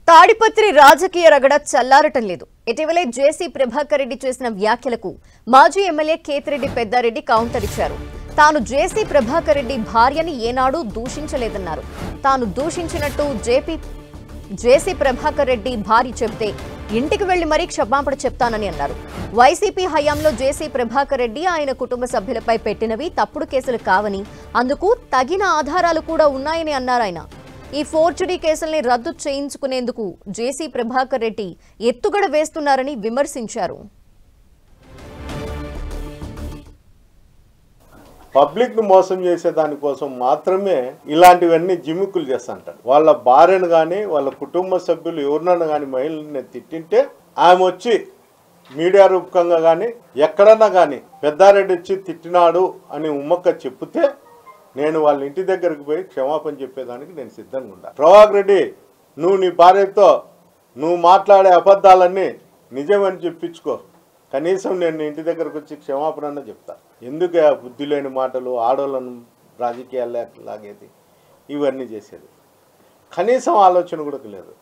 తాడిపత్రి రాజకీయ రగడ చల్లారటం లేదు. ఇటీవలే జేసీ ప్రభాకర్ రెడ్డి చేసిన వ్యాఖ్యలకు మాజీ ఎమ్మెల్యే కేతిరెడ్డి పెద్దారెడ్డి కౌంటర్ ఇచ్చారు. తాను జేసీ ప్రభాకర్ రెడ్డి భార్యని ఏనాడూ దూషించలేదన్నారు. తాను దూషించినట్టు జేసీ ప్రభాకర్ రెడ్డి భార్య చెబితే ఇంటికి వెళ్లి మరీ క్షమాపణ చెప్తానని అన్నారు. వైసీపీ హయాంలో జేసీ ప్రభాకర్ రెడ్డి ఆయన కుటుంబ సభ్యులపై పెట్టినవి తప్పుడు కేసులు కావని, అందుకు తగిన ఆధారాలు కూడా ఉన్నాయని అన్నారు ఆయన. ఈ ఫోర్జరీ కేసుల్ని రద్దు చేయించుకునేందుకు జేసీ ప్రభాకర్ రెడ్డి ఎత్తుగడ వేస్తున్నారని విమర్శించారు. పబ్లిక్ ను మోసం చేసే దానికోసం మాత్రమే ఇలాంటివన్నీ జిమ్ముకులు చేస్తుంటారు. వాళ్ళ భార్యను కానీ వాళ్ళ కుటుంబ సభ్యులు ఎవరినైనా కానీ మహిళని తిట్టింటే ఆమె వచ్చి మీడియా రూపకంగా కానీ ఎక్కడన్నా కానీ పెద్దారెడ్డి వచ్చి తిట్టినాడు అని ఉమ్మక్క చెప్తే నేను వాళ్ళ ఇంటి దగ్గరికి పోయి క్షమాపణ చెప్పేదానికి నేను సిద్ధంగా ఉన్నా. ప్రభాకర్ రెడ్డి, నువ్వు నీ భార్యతో నువ్వు మాట్లాడే అబద్ధాలన్నీ నిజమని చెప్పించుకో, కనీసం నేను ఇంటి దగ్గరకు వచ్చి క్షమాపణ చెప్తా. ఎందుకు బుద్ధి లేని మాటలు, ఆడోళ్ళను రాజకీయాల్లో లాగేది, ఇవన్నీ చేసేది కనీసం ఆలోచన కూడా లేదు.